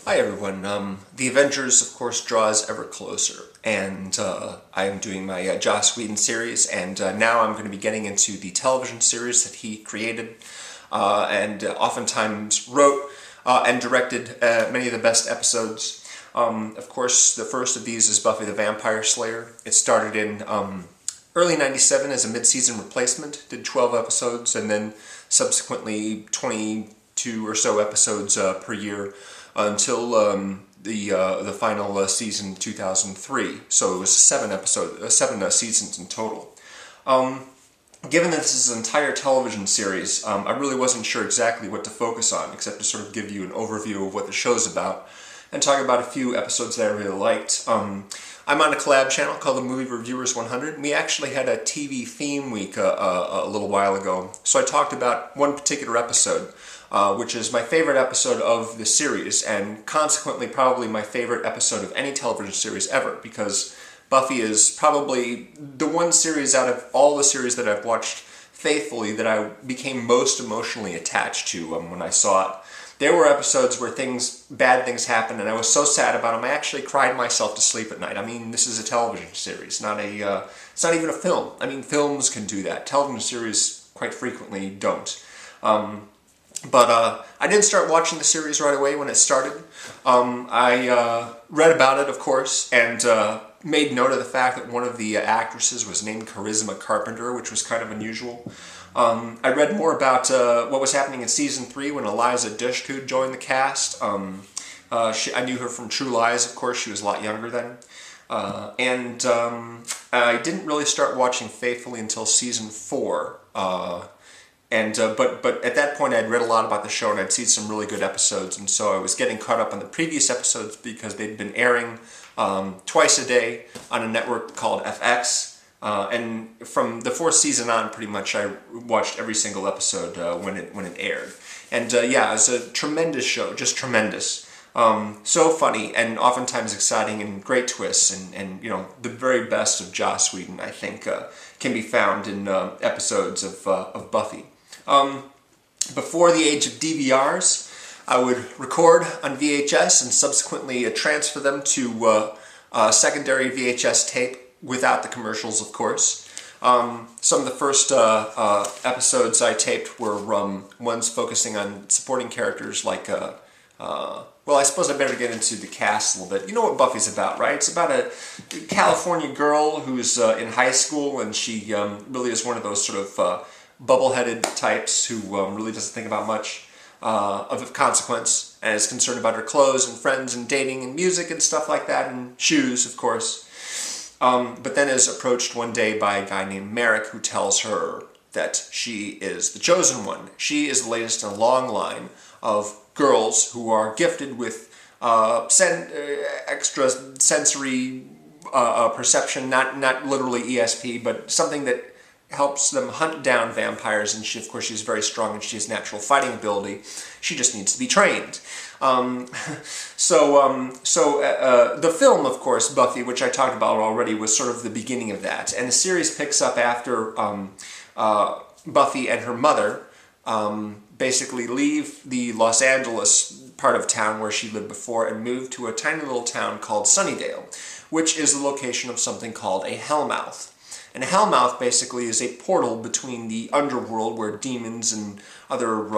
Hi everyone. The Avengers, of course, draws ever closer, and I am doing my Joss Whedon series, and now I'm going to be getting into the television series that he created, and oftentimes wrote and directed many of the best episodes. Of course, the first of these is Buffy the Vampire Slayer. It started in early '97 as a mid-season replacement, did 12 episodes, and then subsequently 22 or so episodes per year until the final season, 2003. So it was seven seasons in total. Given that this is an entire television series, I really wasn't sure exactly what to focus on, except to sort of give you an overview of what the show's about, and talk about a few episodes that I really liked. I'm on a collab channel called the Movie Reviewers 100, and we actually had a TV theme week a little while ago, so I talked about one particular episode, which is my favorite episode of the series, and consequently probably my favorite episode of any television series ever, because Buffy is probably the one series out of all the series that I've watched faithfully that I became most emotionally attached to when I saw it. There were episodes where bad things happened, and I was so sad about them, I actually cried myself to sleep at night. I mean, this is a television series, it's not even a film. I mean, films can do that. Television series quite frequently don't. But I didn't start watching the series right away when it started. I read about it, of course, and made note of the fact that one of the actresses was named Carpenter, which was kind of unusual. I read more about what was happening in Season 3 when Eliza Dushku joined the cast. I knew her from True Lies, of course. She was a lot younger then. And I didn't really start watching faithfully until Season 4. But at that point I'd read a lot about the show and I'd seen some really good episodes, and so I was getting caught up on the previous episodes because they'd been airing twice a day on a network called FX. And from the fourth season on, pretty much I watched every single episode when it aired. And yeah, it was a tremendous show, just tremendous. So funny and oftentimes exciting and great twists, and you know, the very best of Joss Whedon, I think, can be found in episodes of Buffy. Before the age of DVRs, I would record on VHS and subsequently transfer them to secondary VHS tape without the commercials, of course. Some of the first episodes I taped were ones focusing on supporting characters like, well, I suppose I better get into the cast a little bit. You know what Buffy's about, right? It's about a California girl who's in high school, and she really is one of those sort of bubble-headed types who really doesn't think about much of consequence, and is concerned about her clothes and friends and dating and music and stuff like that, and shoes, of course. But then is approached one day by a guy named Marc, who tells her that she is the chosen one. She is the latest in a long line of girls who are gifted with extra sensory perception, not literally ESP, but something that helps them hunt down vampires, and of course she's very strong and she has natural fighting ability. She just needs to be trained. The film, of course, Buffy, which I talked about already, was sort of the beginning of that. And the series picks up after Buffy and her mother basically leave the Los Angeles part of town where she lived before and move to a tiny little town called Sunnydale, which is the location of something called a Hellmouth. And a Hellmouth basically is a portal between the underworld, where demons and other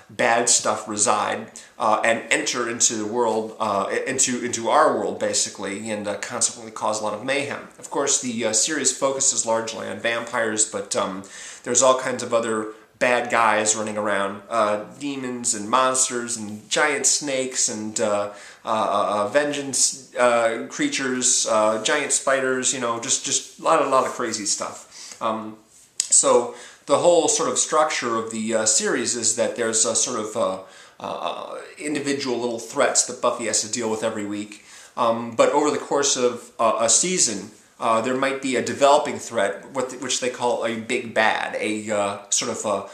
bad stuff reside, and enter into the world, into our world basically, and consequently cause a lot of mayhem. Of course, the series focuses largely on vampires, but there's all kinds of other bad guys running around, demons and monsters and giant snakes and vengeance creatures, giant spiders, you know, just a lot of crazy stuff. So the whole sort of structure of the series is that there's a sort of individual little threats that Buffy has to deal with every week. But over the course of a season, there might be a developing threat, which they call a big bad, a sort of a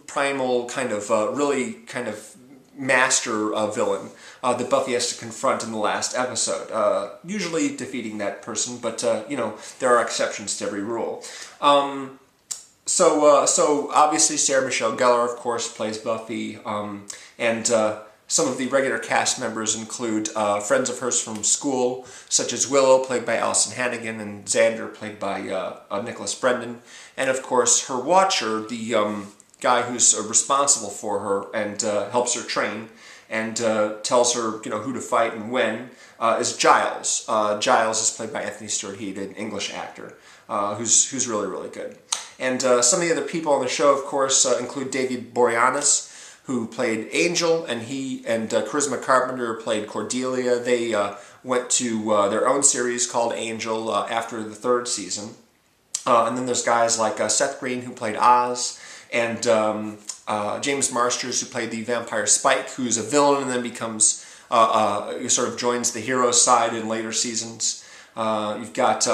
primal kind of really kind of master villain that Buffy has to confront in the last episode. Usually defeating that person, but you know, there are exceptions to every rule. So obviously Sarah Michelle Gellar, of course, plays Buffy, and Some of the regular cast members include friends of hers from school, such as Willow, played by Alyson Hannigan, and Xander, played by Nicholas Brendon. And of course, her watcher, the guy who's responsible for her and helps her train and tells her, who to fight and when, is Giles. Giles is played by Anthony Stewart, He's an English actor, who's really, really good. And some of the other people on the show, of course, include David Boreanez, who played Angel, and he and Charisma Carpenter played Cordelia. They went to their own series called Angel after the 3rd season. And then there's guys like Seth Green, who played Oz, and James Marsters, who played the vampire Spike, who's a villain and then becomes, sort of joins the hero side in later seasons. You've got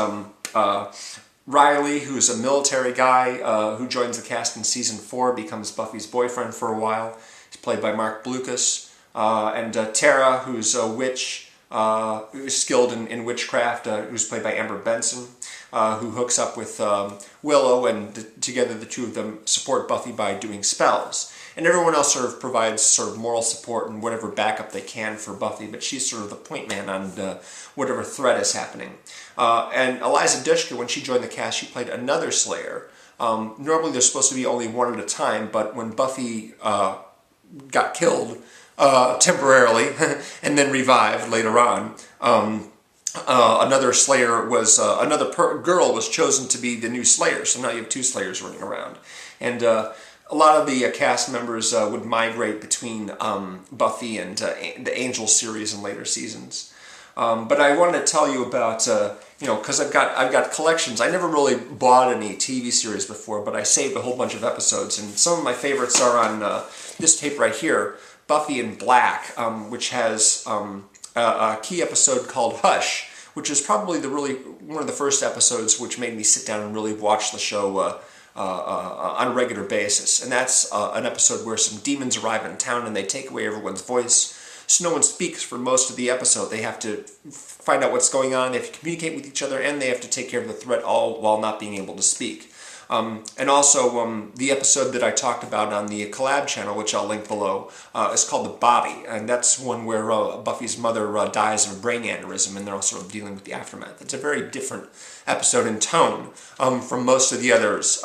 Riley, who's a military guy who joins the cast in season 4, becomes Buffy's boyfriend for a while. He's played by Marc Blucas. And Tara, who's a witch, who's skilled in witchcraft, who's played by Amber Benson, who hooks up with Willow, and together the two of them support Buffy by doing spells. And everyone else sort of provides sort of moral support and whatever backup they can for Buffy, but she's sort of the point man on whatever threat is happening. And Eliza Dushku, when she joined the cast, she played another Slayer. Normally there's supposed to be only one at a time, but when Buffy got killed temporarily and then revived later on, another Slayer was, girl was chosen to be the new Slayer, so now you have 2 Slayers running around. And a lot of the cast members would migrate between Buffy and the Angel series in later seasons. But I wanted to tell you about, because I've got collections. I never really bought any TV series before, but I saved a whole bunch of episodes, and some of my favorites are on this tape right here, Buffy in Black, which has a key episode called Hush, which is probably one of the first episodes which made me sit down and really watch the show on a regular basis. And that's an episode where some demons arrive in town and they take away everyone's voice, so no one speaks for most of the episode. They have to find out what's going on, they have to communicate with each other, and they have to take care of the threat all while not being able to speak. And also, the episode that I talked about on the collab channel, which I'll link below, is called The Body, and that's one where Buffy's mother dies of a brain aneurysm, and they're all sort of dealing with the aftermath. It's a very different episode in tone from most of the others,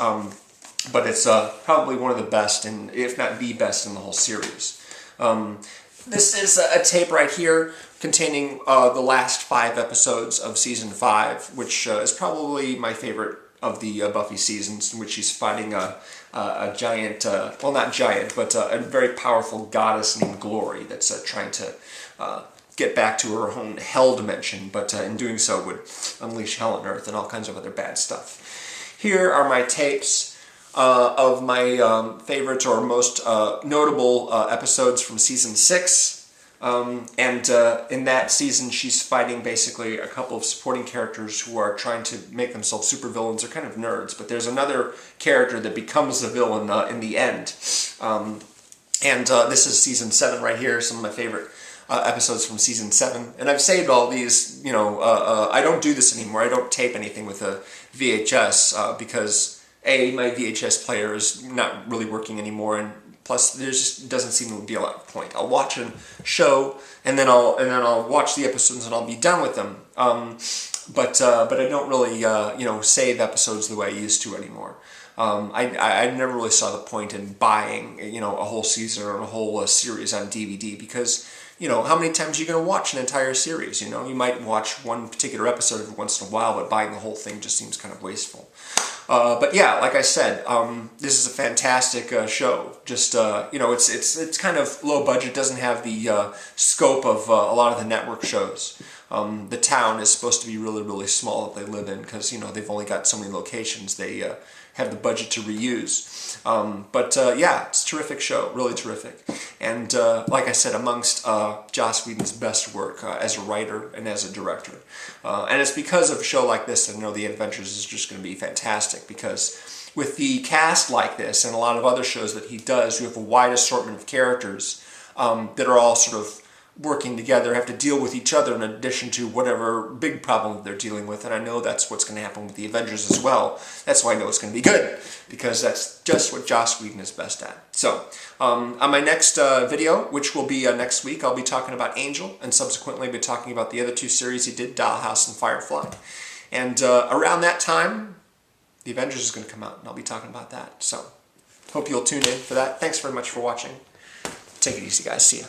but it's probably one of the best, and if not the best in the whole series. This is a tape right here containing the last 5 episodes of Season 5, which is probably my favorite of the Buffy seasons, in which she's fighting a giant, well not giant, but a very powerful goddess named Glory that's trying to get back to her own hell dimension, but in doing so would unleash hell on Earth and all kinds of other bad stuff. Here are my tapes of my favorites or most notable episodes from Season 6. And in that season, she's fighting basically a couple of supporting characters who are trying to make themselves supervillains. They're kind of nerds, but there's another character that becomes the villain in the end. This is Season 7 right here, some of my favorite episodes from Season 7. And I've saved all these, I don't do this anymore. I don't tape anything with a VHS because, A, my VHS player is not really working anymore, and plus, there just doesn't seem to be a lot of point. I'll watch a show, and then I'll watch the episodes, and I'll be done with them. But I don't really, save episodes the way I used to anymore. I never really saw the point in buying, a whole season or a whole series on DVD because, how many times are you going to watch an entire series? You might watch one particular episode every once in a while, but buying the whole thing just seems kind of wasteful. But yeah, like I said, this is a fantastic show. Just it's kind of low budget. Doesn't have the scope of a lot of the network shows. The town is supposed to be really, really small that they live in because they've only got so many locations. They have the budget to reuse. Yeah, it's a terrific show, really terrific. And like I said, amongst Joss Whedon's best work as a writer and as a director. And it's because of a show like this that I know The Avengers is just going to be fantastic, because with the cast like this and a lot of other shows that he does, you have a wide assortment of characters that are all sort of working together, have to deal with each other in addition to whatever big problem that they're dealing with, and I know that's what's going to happen with the Avengers as well. That's why I know it's going to be good, because that's just what Joss Whedon is best at. So, on my next video, which will be next week, I'll be talking about Angel, and subsequently I'll be talking about the other two series he did, Dollhouse and Firefly. And around that time, the Avengers is going to come out, and I'll be talking about that. So, hope you'll tune in for that. Thanks very much for watching. Take it easy, guys. See ya.